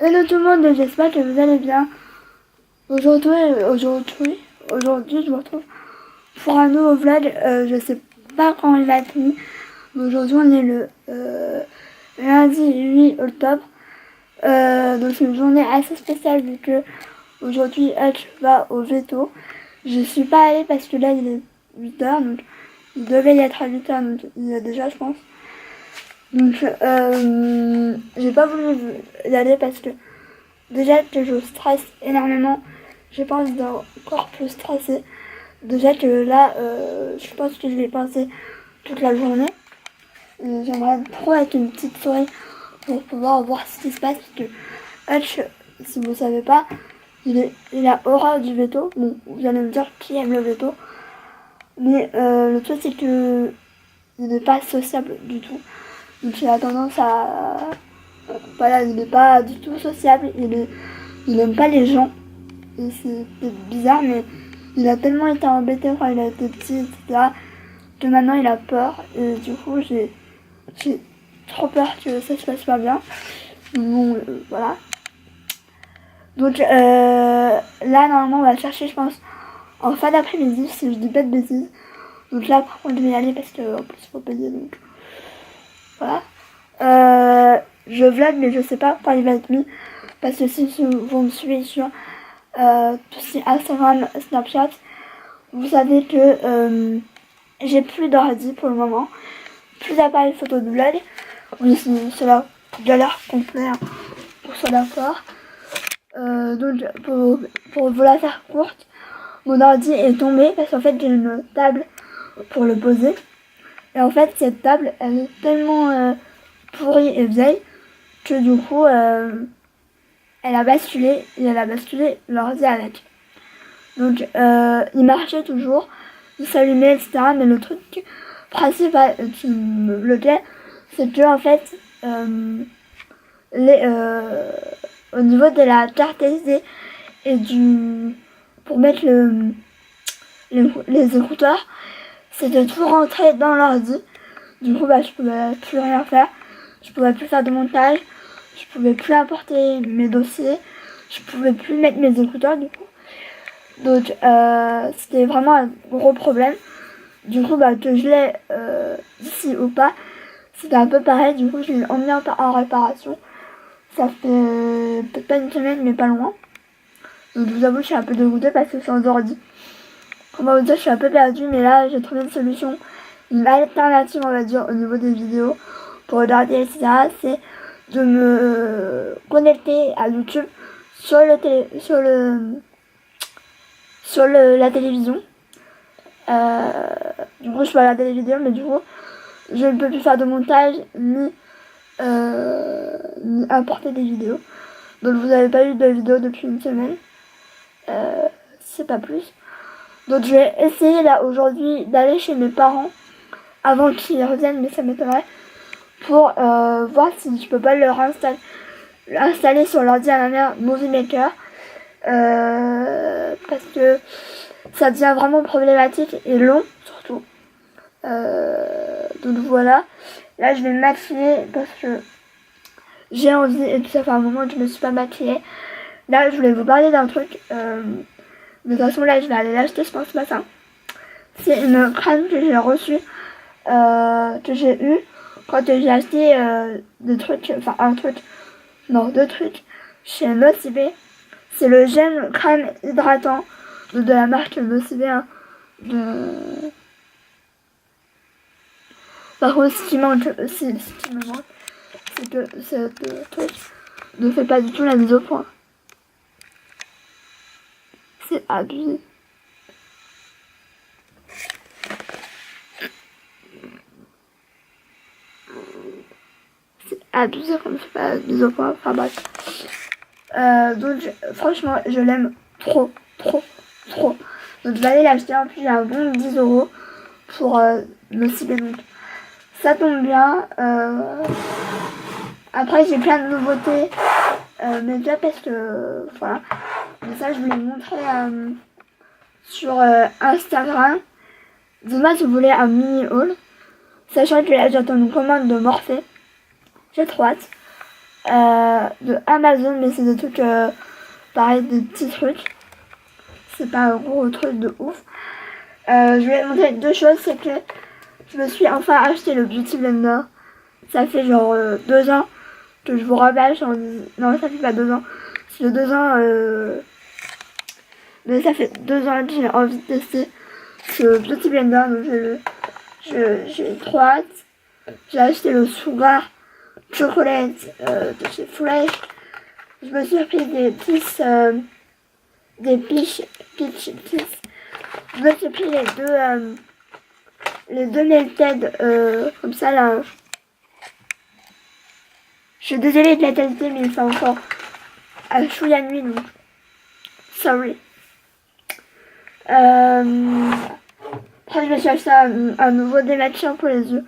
Hello tout le monde, j'espère que vous allez bien. Aujourd'hui, je vous retrouve pour un nouveau vlog. Je sais pas quand il va être mis, mais aujourd'hui on est le lundi 8 octobre. Donc c'est une journée assez spéciale vu que aujourd'hui Hutch va au veto. Je suis pas allée parce que là il est 8h, donc il devait y être à 8h, donc il y est déjà je pense. Donc j'ai pas voulu y aller parce que déjà que je stresse énormément, je pense d'encore plus stresser. Déjà que là, je pense que je vais passer toute la journée. J'aimerais trop être une petite souris pour pouvoir voir ce qui se passe. Parce que Hutch, si vous savez pas, il a horreur du veto. Bon, vous allez me dire qui aime le veto. Mais le truc c'est que il n'est pas sociable du tout. Donc il a tendance à... Voilà, il n'est pas du tout sociable. Il aime pas les gens. Et c'est bizarre, mais il a tellement été embêté quand il a été petit, etc., que maintenant il a peur. Et du coup, j'ai trop peur que ça se passe pas bien. Bon, voilà. Donc là, normalement, on va chercher, je pense, en fin d'après-midi, si je dis pas de bêtises. Donc là, par contre, je vais y aller parce qu'en plus, il faut payer. Donc voilà. Je vlog, mais je sais pas quand il va être mis. Parce que si vous me suivez sur tout ce qui est Instagram, Snapchat, vous savez que j'ai plus d'ordi pour le moment, plus d'appareil photo de vlog. Oui, c'est la galère complète hein, pour ce d'accord. Donc pour vous la faire courte, mon ordi est tombé parce qu'en fait j'ai une table pour le poser. Et en fait cette table elle est tellement pourrie et vieille que du coup elle a basculé et elle a basculé l'ordi avec. Donc il marchait toujours, il s'allumait, etc. Mais le truc principal qui me bloquait, c'est que en fait, au niveau de la carte SD et pour mettre les écouteurs, c'était tout rentré dans l'ordi. Du coup, je pouvais plus rien faire. Je pouvais plus faire de montage. Je pouvais plus importer mes dossiers. Je pouvais plus mettre mes écouteurs du coup. Donc c'était vraiment un gros problème. Du coup que je l'ai ici ou pas, c'était un peu pareil. Du coup je l'ai emmené en réparation. Ça fait peut-être pas une semaine mais pas loin. Donc je vous avoue je suis un peu dégoûtée parce que sans ordi, comment vous dire, je suis un peu perdue. Mais là j'ai trouvé une solution, une alternative on va dire au niveau des vidéos pour regarder etc. C'est de me connecter à YouTube sur la télévision. Du coup je peux regarder les vidéos, mais du coup je ne peux plus faire de montage ni importer des vidéos. Donc vous n'avez pas eu de vidéo depuis une semaine, c'est pas plus. Donc je vais essayer là aujourd'hui d'aller chez mes parents avant qu'ils reviennent, mais ça m'étonnerait, pour voir si je peux pas leur installer sur l'ordi à ma mère Movie Maker, parce que ça devient vraiment problématique et long surtout. Donc voilà, là je vais me maquiller parce que j'ai envie et tout ça fait un moment que je me suis pas maquillée. Là je voulais vous parler d'un truc, de toute façon là je vais aller l'acheter je pense ce matin. C'est une crème que j'ai reçue, que j'ai eu quand j'ai acheté deux trucs chez Nocibé. C'est le gel crème hydratant de la marque Nocibé, hein, Par contre, ce qui me manque, c'est que ce truc ne fait pas du tout la mise au point. C'est abusé. C'est abusé comme c'est pas la mise au point. Enfin bref. Donc franchement, je l'aime trop. Donc je vais aller l'acheter. En plus, j'ai un bon 10€ pour me cibler. Donc ça tombe bien. Après, j'ai plein de nouveautés. Mais déjà parce que voilà. Mais ça, je voulais montrer sur Instagram. Dites-moi si vous voulez un mini haul. Sachant que là, j'attends une commande de Morphée. J'ai trop hâte. de Amazon, mais c'est des trucs, pareil, des petits trucs. C'est pas un gros truc de ouf. Je vais montrer deux choses, c'est que je me suis enfin acheté le Beauty Blender. Ça fait genre 2 ans que je vous rabâche en disant... Non, ça fait pas 2 ans. Ça fait 2 ans... Mais ça fait 2 ans que j'ai envie de tester ce Beauty Blender. Donc j'ai trop hâte. J'ai acheté le Sugar Chocolate de chez Fresh. Je me suis pris des peach peach. Je me suis pris les deux melted comme ça là. Je suis désolée de la qualité, mais c'est encore à chouïa nuit, donc sorry. Après, je me suis acheté un nouveau démaquillant pour les yeux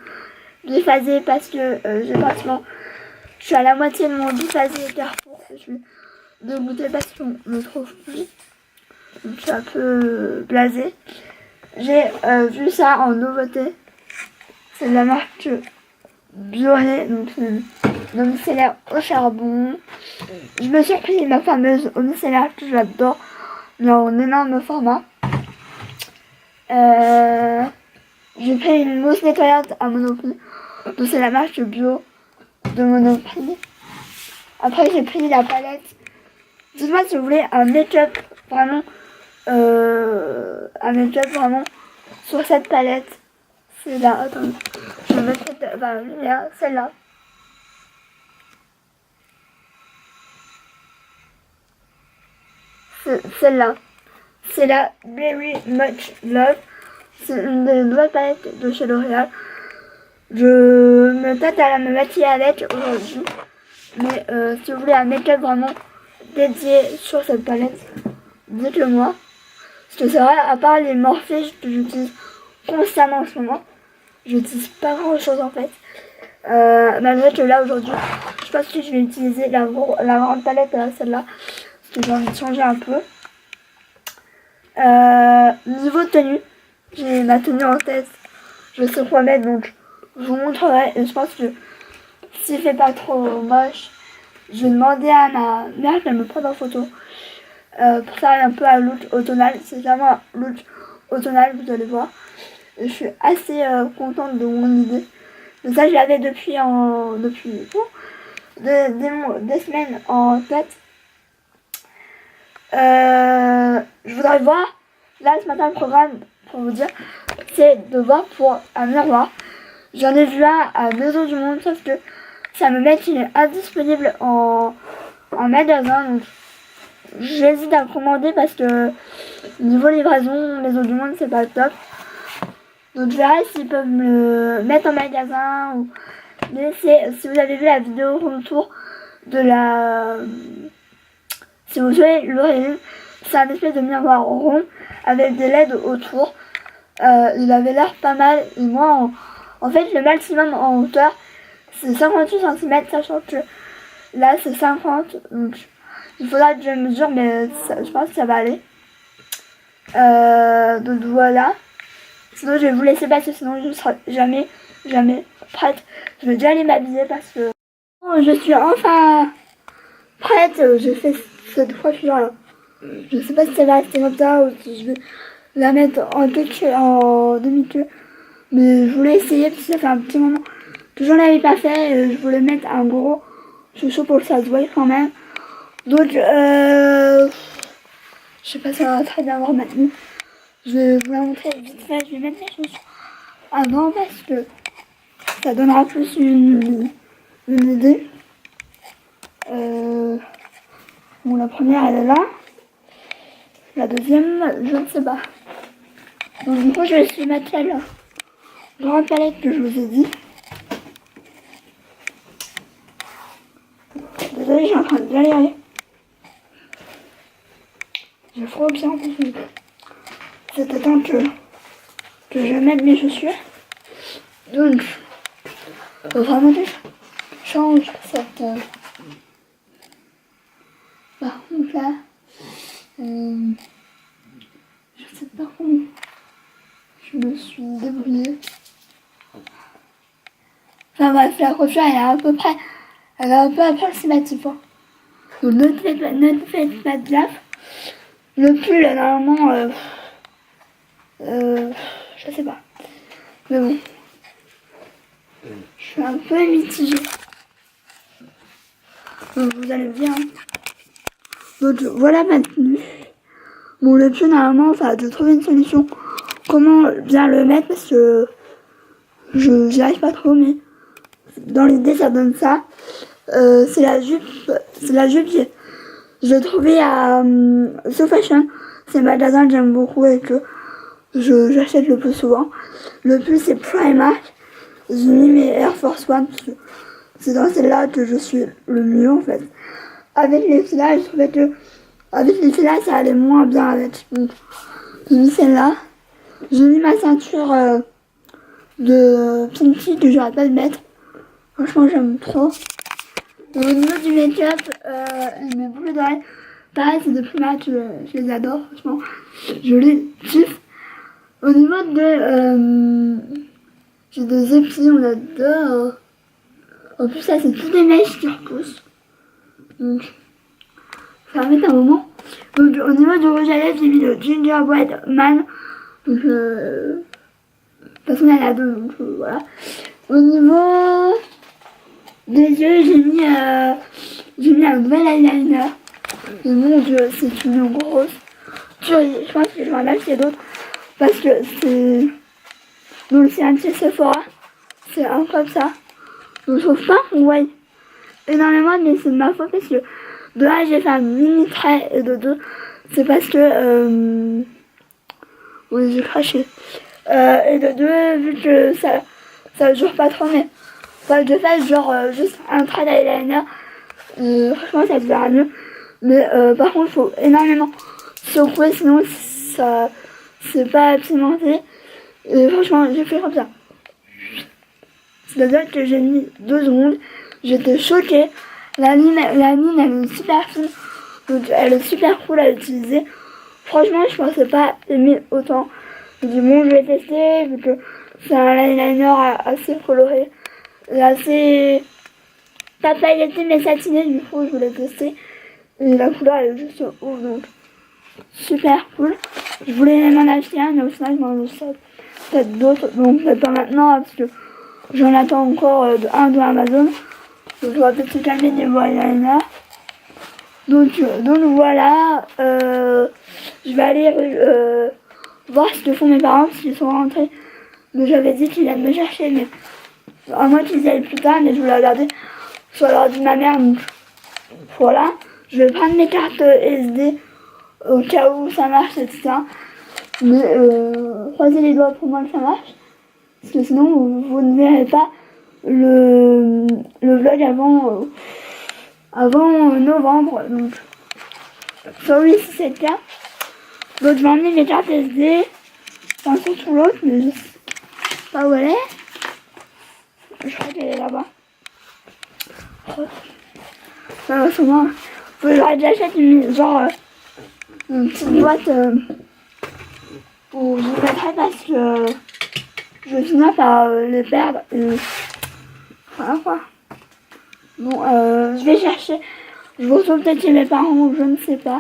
biphasé parce que j'ai pratiquement... Je suis à la moitié de mon biphasé Carrefour. Je vais dégoûter parce qu'on ne trouve plus. Donc je suis un peu blasée. J'ai vu ça en nouveauté. C'est de la marque Bioré, donc c'est une micellaire au charbon. Je me suis pris ma fameuse micellaire que j'adore, mais en énorme format. J'ai pris une mousse nettoyante à Monoprix, donc c'est la marque bio de Monoprix. Après j'ai pris la palette. Dites-moi si vous voulez un make-up vraiment, sur cette palette. C'est là, attendez, je vais mettre celle-là. Celle-là. C'est la Very Much Love. C'est une des nouvelles palettes de chez L'Oréal. Je me tâte à me maquiller avec aujourd'hui. Mais si vous voulez un make-up vraiment dédié sur cette palette, dites-le moi. Parce que c'est vrai, à part les Morphe que j'utilise constamment en ce moment, j'utilise pas grand chose en fait. Malgré que là aujourd'hui, je pense que je vais utiliser la grande palette, celle-là. Parce que j'ai envie de changer un peu. Niveau tenue, j'ai ma tenue en tête. Je sais quoi mettre, donc je vous montrerai. Et je pense que s'il fait pas trop moche, je vais demander à ma mère de me prendre en photo. Pour faire un peu un look automnal. C'est vraiment un look automnal, vous allez voir. Et je suis assez contente de mon idée. Mais ça, je l'avais depuis des semaines en tête. Je voudrais voir, là ce matin le programme, pour vous dire, c'est de voir pour un miroir. J'en ai vu un à Maison du Monde, sauf que ça me met qu'il est indisponible en magasin, donc j'hésite à le commander parce que niveau livraison, Maison du Monde c'est pas top. Donc je verrai s'ils peuvent me le mettre en magasin ou... Mais si vous avez vu la vidéo retour de la... Si vous voyez l'origine, c'est un espèce de miroir rond avec des LED autour. Il avait l'air pas mal. Et moi, en fait, le maximum en hauteur, c'est 58 cm, sachant que là, c'est 50. Donc, il faudra que je mesure, mais ça, je pense que ça va aller. Donc, voilà. Sinon, je vais vous laisser passer, sinon je ne serai jamais prête. Je vais déjà aller m'habiller parce que... Oh, je suis enfin prête. Je fais cette coiffure là. Je sais pas si ça va rester comme ça ou si je vais la mettre en demi-queue. Mais je voulais essayer parce que ça fait un petit moment que j'en avais pas fait. Je voulais mettre un gros chouchou pour que ça se voie quand même. Donc je sais pas si ça va très bien voir maintenant. Je vais vous la montrer vite fait. Je vais mettre mes chaussures avant parce que ça donnera plus une idée. Bon, la première elle est là. La deuxième, je ne sais pas. Donc du coup, je vais essayer de mettre la grande palette que je vous ai dit. Désolée, je suis en train de galérer. J'ai froid bien en plus. C'était temps que je mette mes chaussures. Donc, vraiment que je change cette... Par contre là, je sais pas comment je me suis débrouillée. Enfin bref, la coiffure elle est à peu près Elle est un peu approximative. Hein. Donc ne faites pas de gaffe. Le pull, normalement, je sais pas. Mais bon, je suis un peu mitigée. Donc vous allez bien. Donc voilà ma tenue. Bon, le pull, normalement, enfin, de trouver une solution. Comment bien le mettre parce que j'y arrive pas trop, mais dans l'idée, ça donne ça. C'est la jupe que j'ai trouvée à So Fashion. C'est un magasin que j'aime beaucoup et que j'achète le plus souvent. Le plus c'est Primark. J'ai mis mes Air Force One parce que c'est dans celle-là que je suis le mieux en fait. Avec les filles-là, je trouvais que avec les filles-là, ça allait moins bien avec. Donc, j'ai mis celle-là. J'ai mis ma ceinture de Pinky que j'arrête pas de mettre. Franchement, j'aime trop. Et au niveau du make-up, mes boucles d'oreilles, pareil, c'est de Primark, je les adore, franchement. Je les kiffe. Au niveau de... j'ai des épis, on adore. En plus, ça, c'est toutes des mèches qui repoussent. Donc, ça va mettre un moment. Donc, au niveau du rouge à lèvres, j'ai mis le Gingerbread Man. Donc, de toute façon, il y en a deux, donc voilà. Au niveau des yeux, j'ai mis un nouvel eyeliner. Et mon dieu, c'est une grosse tuerie. Je pense que je vais en acheter d'autres. Parce que c'est... Donc c'est un petit Sephora. C'est un comme ça. Donc je trouve pas qu'on voit énormément, mais c'est de ma faute parce que de là j'ai fait un mini trait et de deux c'est parce que oui j'ai craché. Et de deux vu que ça dure pas trop, mais faut que je fasse genre juste un trait d'eyeliner. Franchement ça se verra mieux. Mais par contre faut énormément secouer sinon ça c'est pas pimenté. Et franchement j'ai fait comme ça. C'est-à-dire que j'ai mis 2 secondes, j'étais choquée. La mine elle est super fine, donc elle est super cool à utiliser. Franchement je pensais pas aimer autant. Je me dis bon je vais tester vu que c'est un eyeliner assez coloré et assez pas pailleté mais satiné, du coup je voulais tester. Et la couleur elle est juste ouf, donc super cool. Je voulais même en acheter un mais au final je m'en achète peut-être d'autres, donc peut-être pas maintenant parce que j'en attends encore un de Amazon. Donc je vais peut-être se calmer niveau eyeliner. Donc voilà. Je vais aller voir ce que font mes parents parce qu'ils sont rentrés. Mais j'avais dit qu'ils allaient me chercher. Mais à moins qu'ils y aillent plus tard. Mais je voulais regarder sur l'ordi de ma mère. Donc voilà. Je vais prendre mes cartes SD au cas où ça marche, etc. Mais croisez les doigts pour moi que ça marche. Parce que sinon vous ne verrez pas le vlog avant novembre. Donc sorry si c'est le cas. Donc je vais emmener mes cartes SD. Enfin surtout l'autre, mais je sais pas où elle est. Je crois qu'elle est là-bas. Non, souvent, faudrait que j'achète une petite boîte où je mettrai parce que je vais finir par les perdre. Voilà quoi. Bon, je vais chercher. Je vous retrouve peut-être chez mes parents ou je ne sais pas.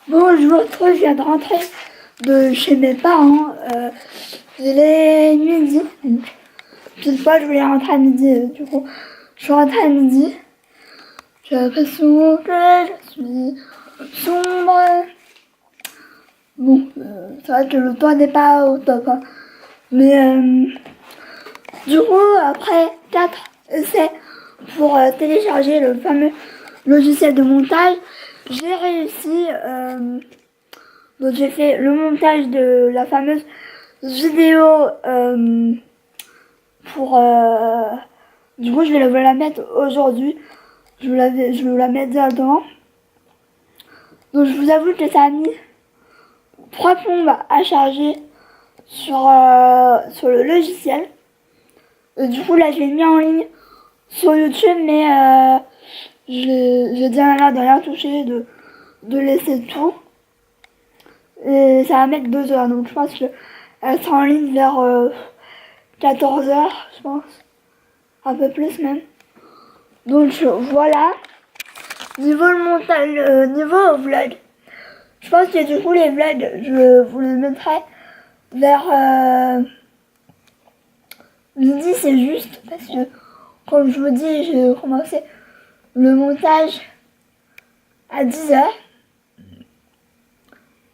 Bon, je vous retrouve, je viens de rentrer de chez mes parents. Il est midi. Pile fois, je voulais rentrer à midi. Du coup, je suis rentrée à midi. J'ai l'impression que je suis sombre. Bon, c'est vrai que le toit n'est pas au top. Hein. Mais du coup, après 4 essais pour télécharger le fameux logiciel de montage, j'ai réussi. Donc j'ai fait le montage de la fameuse vidéo pour... du coup, je vais vous la mettre aujourd'hui. Je vais vous la mettre directement. Donc je vous avoue que ça a mis 3 plombes à charger sur le logiciel. Et du coup là je l'ai mis en ligne sur YouTube, mais j'ai dit à ma mère de rien toucher, de laisser tout. Et ça va mettre 2 heures, donc je pense qu'elle sera en ligne vers 14 heures, je pense. Un peu plus même. Donc voilà. Niveau le montage, niveau vlog, je pense que du coup les vlogs, je vous les mettrai vers midi, c'est juste parce que comme je vous dis, j'ai commencé le montage à 10h,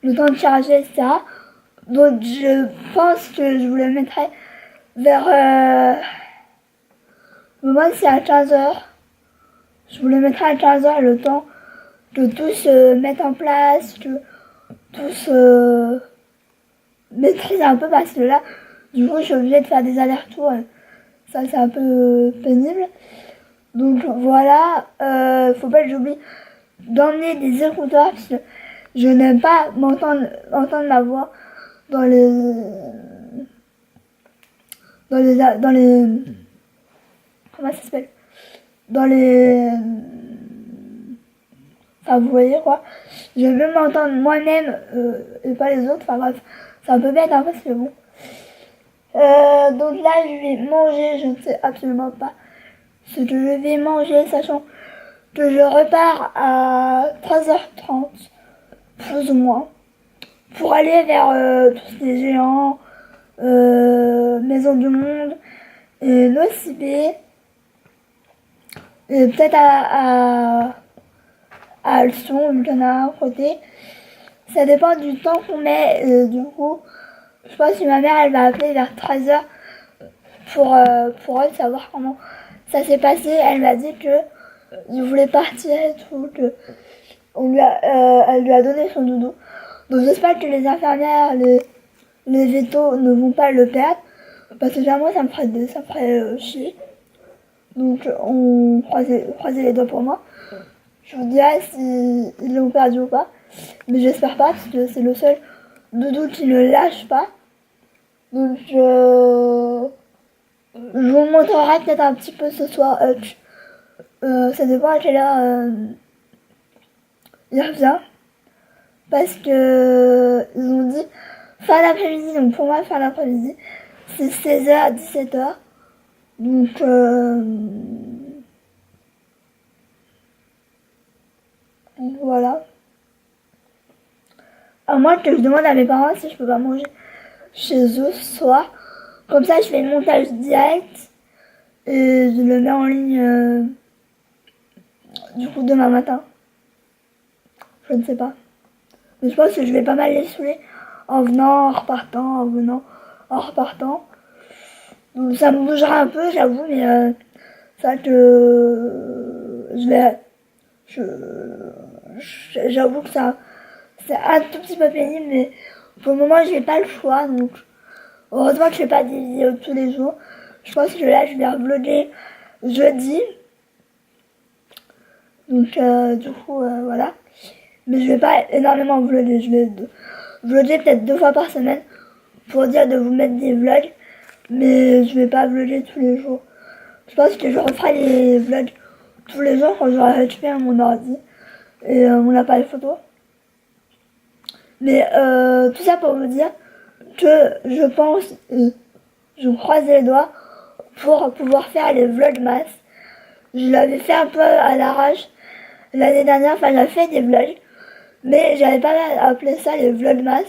le temps de charger, etc. Donc je pense que je vous le mettrai vers moi c'est à 15h. Je vous le mettrai à 15h le temps que tout se mette en place, que tout se maîtrise un peu parce que là, du coup, je suis obligée de faire des allers-retours. Ça, c'est un peu pénible. Donc voilà, faut pas que j'oublie d'emmener des écouteurs parce que je n'aime pas entendre ma voix dans les comment ça s'appelle, dans les enfin vous voyez quoi, je veux m'entendre moi-même et pas les autres. Enfin bref, c'est un peu bête hein, parce que bon. Donc là je vais manger, je ne sais absolument pas ce que je vais manger, sachant que je repars à 13h30 plus ou moins pour aller vers tous les géants, Maison du Monde et l'OCB et peut-être à Alstom, vu qu'il y en a à côté. Ça dépend du temps qu'on met. Du coup, je pense que ma mère elle va appeler vers 13h pour elle savoir comment ça s'est passé. Elle m'a dit que il voulait partir et tout, que elle lui a donné son doudou. Donc j'espère que les infirmières, les vétos ne vont pas le perdre. Parce que déjà moi ça me ferait chier. Donc on croisait les doigts pour moi. Je vous dirai s'ils l'ont perdu ou pas. Mais j'espère pas parce que c'est le seul doudou qui ne lâche pas. Donc je vous le montrerai peut-être un petit peu ce soir. Ça dépend à quelle heure il revient. Parce que ils ont dit fin d'après-midi. Donc pour moi fin d'après-midi c'est 16h à 17h. Donc voilà. À moins que je demande à mes parents si je peux pas manger chez eux ce soir. Comme ça, je fais le montage direct et je le mets en ligne du coup demain matin. Je ne sais pas. Mais je pense que je vais pas mal les saouler en venant, en repartant, en venant, en repartant. Donc ça me bougera un peu, j'avoue, mais ça que j'avoue que ça c'est un tout petit peu pénible, mais pour le moment j'ai pas le choix. Donc heureusement que je fais pas des vidéos tous les jours. Je pense que là je vais vlogger jeudi. Donc du coup voilà. Mais je vais pas énormément vlogger. Je vais vlogger peut-être 2 fois par semaine pour dire de vous mettre des vlogs. Mais je vais pas vlogger tous les jours. Je pense que je referai les vlogs tous les jours quand j'aurai récupéré mon ordi et mon appareil photo. Mais tout ça pour vous dire que je pense, je croise les doigts pour pouvoir faire les vlogmas. Je l'avais fait un peu à l'arrache l'année dernière, enfin j'avais fait des vlogs, mais j'avais pas appelé ça les vlogmas.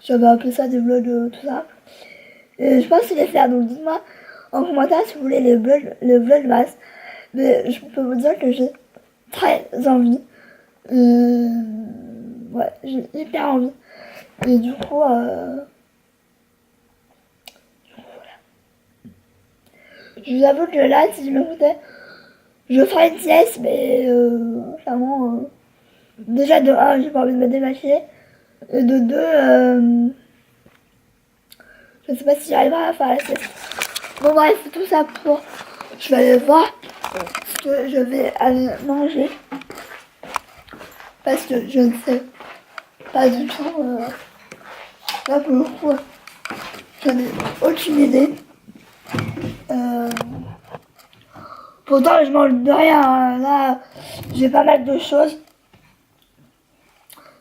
J'avais appelé ça des vlogs tout ça. Et je pense les faire, donc dites-moi en commentaire si vous voulez les vlogmas. Mais je peux vous dire que j'ai très envie. Ouais, j'ai hyper envie. Et du coup, voilà. Je vous avoue que là, si je m'écoutais, je ferais une sieste, mais clairement, déjà de 1, j'ai pas envie de me démaquiller. Et de 2, je sais pas si j'arriverai à faire la sieste. Bon bref, tout ça pour... Je vais aller voir ce que je vais aller manger. Parce que je ne sais pas du tout. Là pour le coup, j'en ai aucune idée. Pourtant je mange de rien. Hein. Là, j'ai pas mal de choses.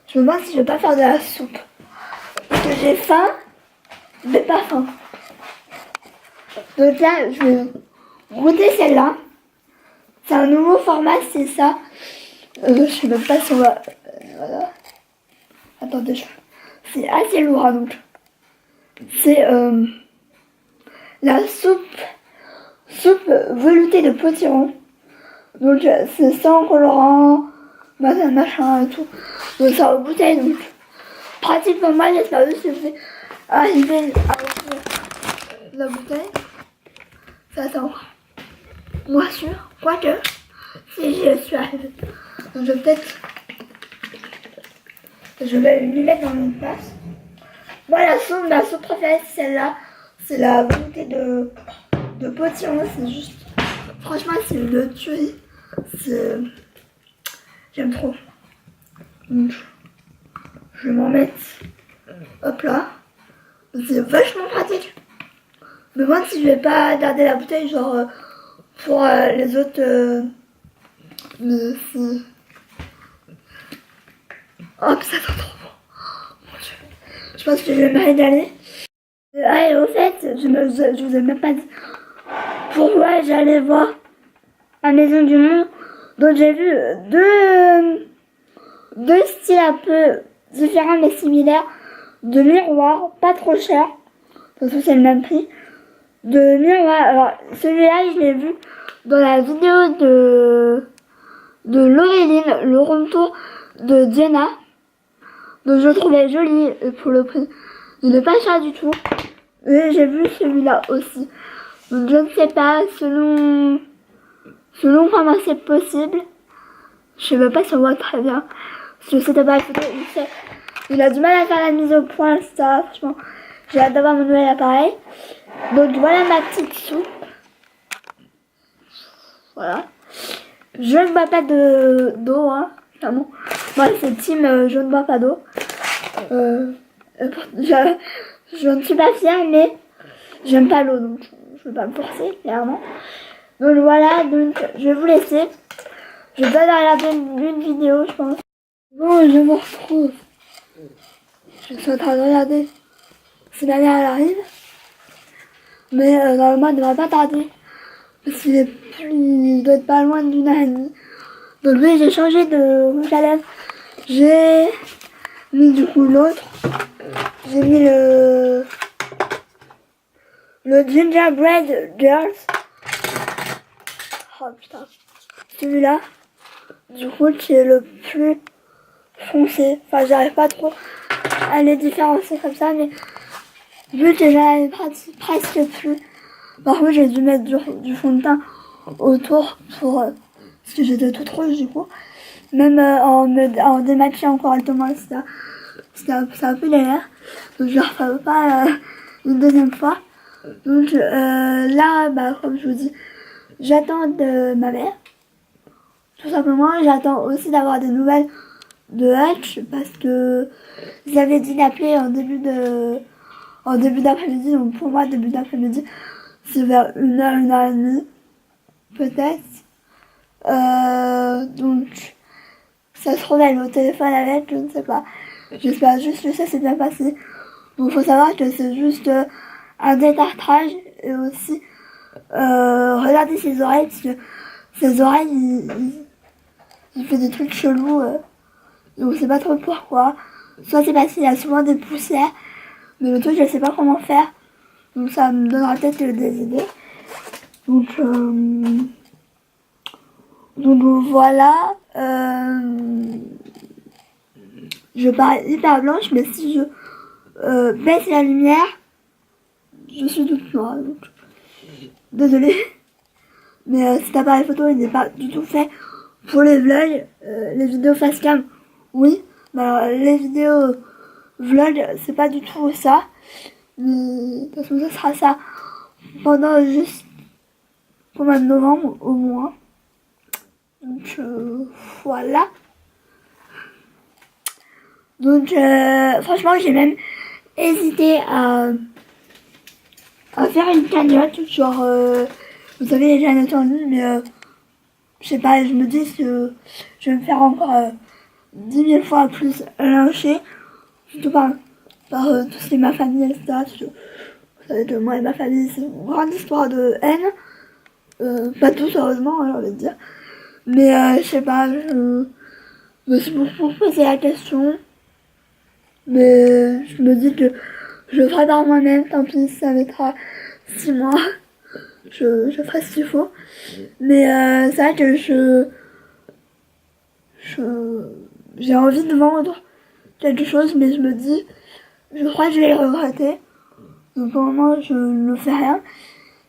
Je me demande si je vais pas faire de la soupe. Parce que j'ai faim, mais pas faim. Donc là, je vais goûter celle-là. C'est un nouveau format, c'est ça. Je sais même pas si on va... voilà. Attendez, c'est assez lourd, hein, donc. C'est la soupe veloutée de potiron. Donc c'est sans colorant, machin et tout. Donc c'est en bouteille, donc pratique pour moi, j'espère que je vais arriver à la bouteille. Ça sent moi sûr, quoique si je suis arrivée. Donc je vais lui mettre dans une place. Moi ma soupe préférée c'est celle-là. C'est la veloutée de potiron, c'est juste. Franchement c'est le tuerie. J'aime trop. Donc, je vais m'en mettre. Hop là. C'est vachement pratique. Mais moi, si je vais pas garder la bouteille, genre pour les autres. Hop, ça sent trop bon. Mon Dieu. Je pense que je vais m'arrêter. Ah, et au fait, je vous ai même pas dit pourquoi j'allais voir la Maison du Monde. Donc j'ai vu deux styles un peu différents mais similaires de miroirs, pas trop chers, parce que c'est le même prix, de miroirs. Alors celui-là je l'ai vu dans la vidéo de Laureline, le room tour de Diana, donc je le trouvais joli pour le prix, il n'est pas cher du tout, et j'ai vu celui-là aussi, donc je ne sais pas, selon comment c'est possible. Je sais même pas si on voit très bien. Je sais pas la photo, il a du mal à faire la mise au point, ça. Franchement, j'ai hâte d'avoir mon nouvel appareil. Donc voilà ma petite soupe. Voilà. Je ne bois pas d'eau, hein, clairement. Moi, c'est team, je ne bois pas d'eau. Je ne suis pas fière, mais j'aime pas l'eau, donc je ne vais pas me forcer, clairement. Donc voilà, donc je vais vous laisser. Je dois regarder une vidéo, je pense. Bon, je me retrouve. Je suis en train de regarder si la mère elle arrive. Mais normalement, elle ne devrait pas tarder. Parce il doit être pas loin d'une heure et demie. Donc oui, j'ai changé de rouge à lèvres. J'ai mis du coup l'autre. J'ai mis le Gingerbread Girls. Oh putain. Celui-là. Du coup, qui est le plus foncé. Enfin, j'arrive pas trop à les différencier comme ça, mais vu que j'en presque plus. Par contre, j'ai dû mettre du fond de teint autour pour parce que j'étais toute rouge du coup. Même en démaquillant correctement, c'était un peu galère. Donc je ne refais pas une deuxième fois. Donc là, bah, comme je vous dis, j'attends de ma mère. Tout simplement, j'attends aussi d'avoir des nouvelles de Hutch parce que j'avais dit d'appeler en début d'après-midi. Donc pour moi, début d'après-midi, c'est vers 1 heure et demie, peut-être. Donc, ça se trouve, elle est au téléphone avec, je ne sais pas. J'espère juste que ça s'est bien passé. Donc, faut savoir que c'est juste un détartrage et aussi regarder ses oreilles parce que ses oreilles, il fait des trucs chelous. Et on sait pas trop pourquoi. Soit c'est parce qu'il a souvent des poussières, mais le truc, je sais pas comment faire. Donc, ça me donnera peut-être des idées. Donc voilà. Je parais hyper blanche, mais si je baisse la lumière, je suis toute noire. Donc, désolée. Mais cet appareil photo, il n'est pas du tout fait pour les vlogs. Les vidéos face cam, oui. Mais alors, les vidéos vlog, c'est pas du tout ça. Mais parce que ça sera ça pendant juste au mois de novembre au moins. Donc voilà. Donc franchement, j'ai même hésité à faire une cagnotte, genre vous savez, j'ai un entendu, mais je sais pas, je me dis que je vais me faire encore 10 000 fois plus lyncher, surtout par tout ce qui est ma famille, etc. Parce que, vous savez que moi et ma famille, c'est une grande histoire de haine. Pas tous, heureusement, j'ai envie de dire. Mais je sais pas, je me suis beaucoup posé la question. Mais je me dis que je le ferai par moi-même, tant pis, ça mettra 6 mois. Je ferai ce qu'il faut. Mais c'est vrai que j'ai envie de vendre quelque chose, mais je me dis, je crois que je vais le regretter. Donc pour le moment, je ne fais rien.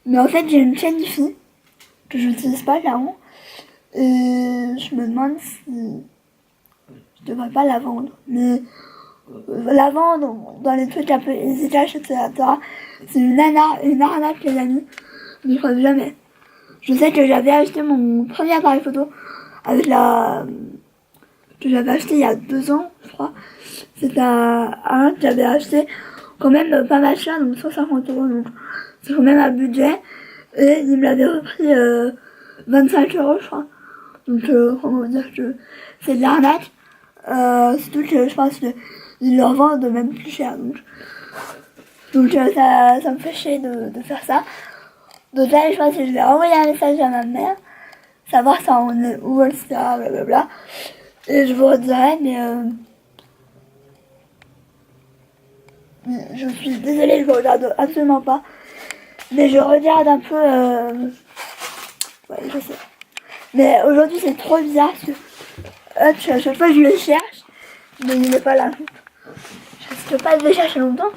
Mais en fait, j'ai une chaîne Wi-Fi que je n'utilise pas clairement. Et je me demande si je devrais pas la vendre. Mais la vendre dans les trucs un peu easy cash, etc. C'est une arnaque, les amis. Je ne crois jamais. Je sais que j'avais acheté mon premier appareil photo avec que j'avais acheté il y a 2 ans, je crois. C'est un que j'avais acheté quand même pas mal cher, donc 150 euros. Donc c'est quand même un budget. Et il me l'avait repris 25 euros, je crois. Donc comment dire que c'est de l'arnaque. Surtout que je pense qu'ils le revendent même plus cher. Donc ça me fait chier de faire ça. Donc là, je pense que je vais envoyer un message à ma mère, savoir ça en est où, etc. Blablabla. Et je vous redirai, mais je suis désolée, je ne regarde absolument pas. Mais je regarde un peu. Ouais, je sais. Mais aujourd'hui, c'est trop bizarre parce que à chaque fois, je le cherche, mais il n'est pas là. Je ne peux pas le chercher longtemps.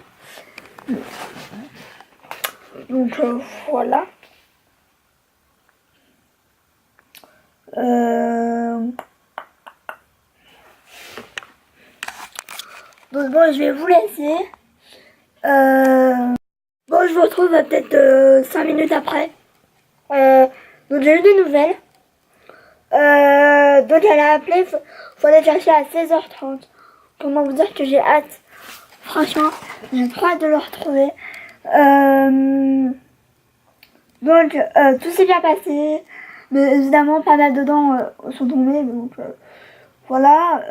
Donc voilà. Donc bon, je vais vous laisser. Bon, je vous retrouve peut-être 5 minutes après. Donc j'ai eu des nouvelles. Donc elle a appelé, faut aller chercher à 16h30. Comment vous dire que j'ai hâte. Franchement, j'ai trop hâte de le retrouver. Donc tout s'est bien passé. Mais évidemment, pas mal de dents sont tombées. Donc voilà.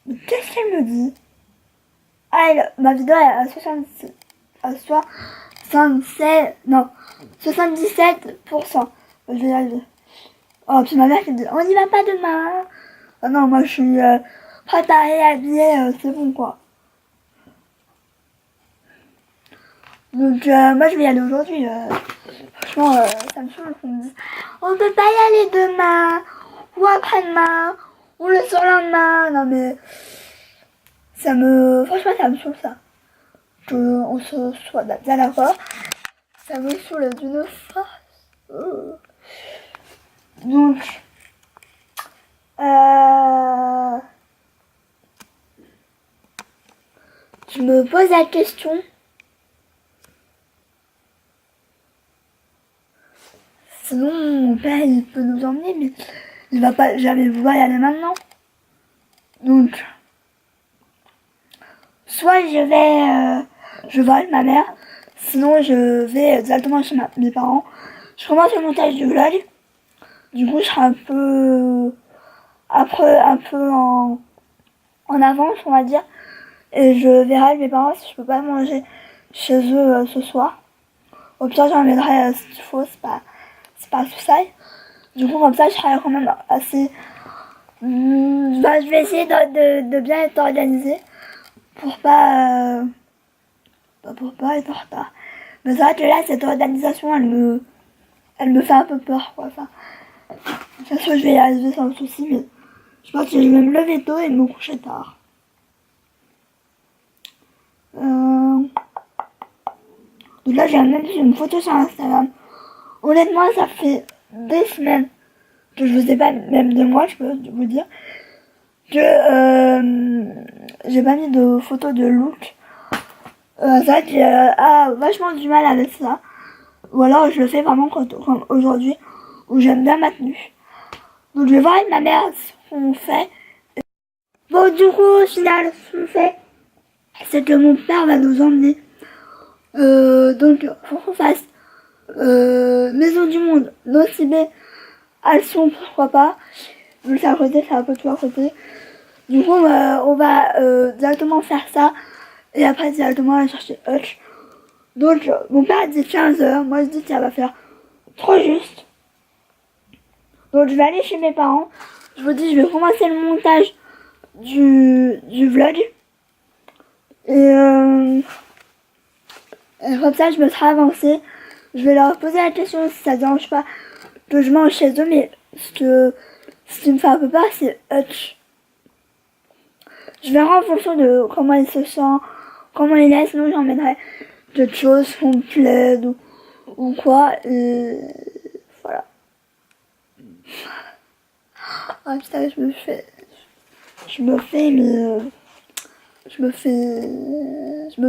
Mais qu'est-ce qu'elle me dit? Ma vidéo est à 77, non, 77%. Je vais y arriver. Oh, puis ma mère qui me dit, on n'y va pas demain. Ah non, moi je suis prête à réhabiller, c'est bon quoi. Donc moi je vais y aller aujourd'hui. Franchement, ça me saoule qu'on me dise, on peut pas y aller demain, ou après-demain, ou le surlendemain. Non mais, franchement ça me saoule ça. Qu'on se soit bien d'accord. Ça me saoule d'une force. Donc, je me pose la question. Sinon, mon père, il peut nous emmener, mais il va pas jamais vouloir y aller maintenant. Donc, soit je vais avec ma mère, sinon je vais directement chez mes parents. Je commence le montage du vlog. Du coup, je serai un peu en avance, on va dire. Et je verrai avec mes parents si je peux pas manger chez eux ce soir. Au pire, j'emmènerai ce qu'il faut, c'est pas un souci. Du coup, comme ça, je serai quand même assez. Je vais essayer de bien être organisée pour pas être en retard. Mais c'est vrai que là, cette organisation, elle me fait un peu peur, quoi. Enfin, de toute façon, je vais y arriver sans souci, mais je pense que je vais me lever tôt et me coucher tard. Donc là, j'ai même fait une photo sur Instagram. Honnêtement, ça fait des semaines que je vous ai pas, même 2 mois, je peux vous dire, que j'ai pas mis de photos de look. C'est vrai que j'ai vachement du mal avec ça. Ou alors je le fais vraiment comme aujourd'hui, où j'aime bien ma tenue. Donc je vais voir avec ma mère ce qu'on fait. Bon, du coup, au final, ce qu'on fait, c'est que mon père va nous emmener. Donc, faut qu'on fasse Maison du Monde, Nocibé, Alcyon, pourquoi pas. Donc c'est à côté, c'est un peu tout à côté. Du coup, on va directement faire ça. et après directement aller chercher Hutch. Donc mon père dit 15h, moi je dis que ça va faire trop juste. Donc je vais aller chez mes parents, je vous dis je vais commencer le montage du vlog. Et comme ça je me serai avancée. Je vais leur poser la question si ça ne dérange pas que je mange chez eux, mais ce qui me fait un peu peur c'est Hutch. Je verrai en fonction de comment il se sent, comment il est, sinon j'emmènerai d'autres choses, son plaid ou quoi, et voilà. Ah putain, je me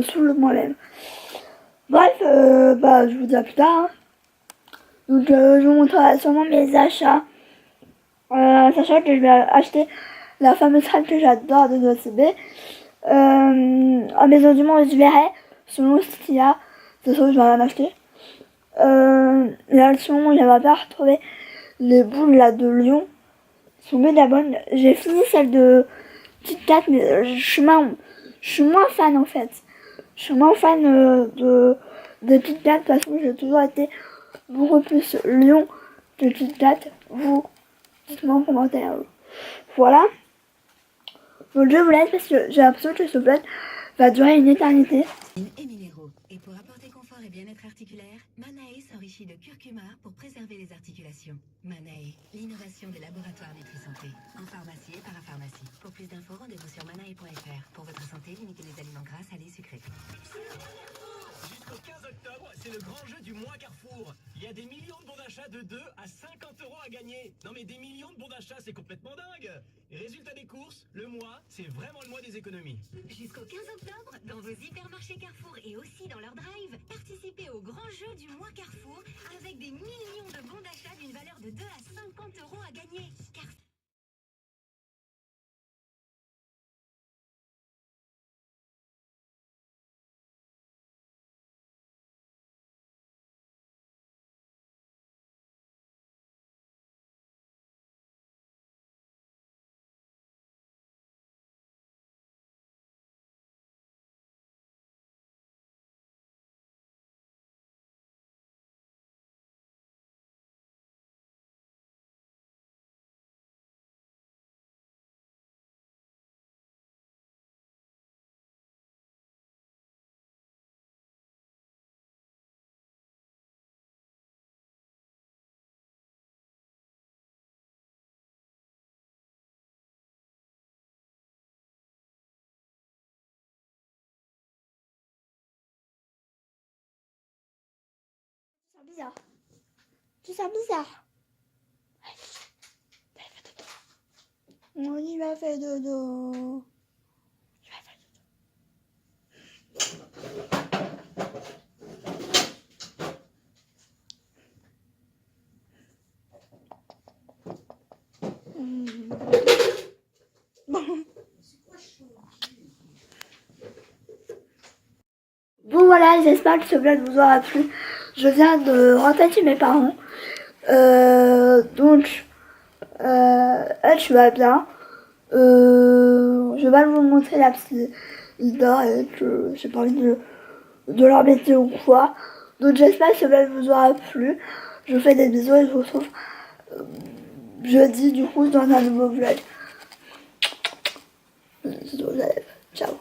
saoule moi-même. Bref, je vous dis à plus tard. Hein. Donc je vous montrerai sûrement mes achats. Sachant que je vais acheter la fameuse crème que j'adore de OCB. En maison du monde, je verrai selon ce qu'il y a. De toute façon, je vais rien acheter. Là, en ce moment, j'avais pas retrouvé les boules là de Lyon. Elles sont bien bonnes. J'ai fini celle de Kit Kat, mais je suis moins fan en fait. Je suis moins fan de Kit Kat parce que j'ai toujours été beaucoup plus Lyon que Kit Kat. Vous, dites-moi en commentaire. Voilà. Donc je vous laisse parce que j'ai l'impression que ce vlog va durer une éternité. Et minéraux. Et pour apporter confort et bien-être articulaire, Manae s'enrichit de curcuma pour préserver les articulations. Manae, l'innovation des laboratoires Nutri-Santé. En pharmacie et parapharmacie. Pour plus d'infos, rendez-vous sur manae.fr. Pour votre santé, limitez les aliments gras, salés, sucrés. Jusqu'au 15 octobre, c'est le grand jeu du mois Carrefour. Il y a des millions de bons d'achat de 2 à 50 euros à gagner. Non mais des millions de bons d'achat, c'est complètement dingue. Et résultat des courses, le mois, c'est vraiment le mois des économies. Jusqu'au 15 octobre, dans vos hypermarchés Carrefour et aussi dans leur drive, participez au grand jeu du mois Carrefour avec des millions de bons d'achat d'une valeur de 2 à 50 euros à gagner. C'est bizarre. Tu sens bizarre. On y va faire dodo. Bon voilà, j'espère que ce vlog vous aura plu. Je viens de rentrer chez mes parents. Donc, je vais bien. Je vais vous montrer là parce qu'il dort et que j'ai pas envie de l'embêter ou quoi. Donc j'espère que ce vlog vous aura plu. Je vous fais des bisous et je vous retrouve jeudi du coup dans un nouveau vlog. Bisous, ciao.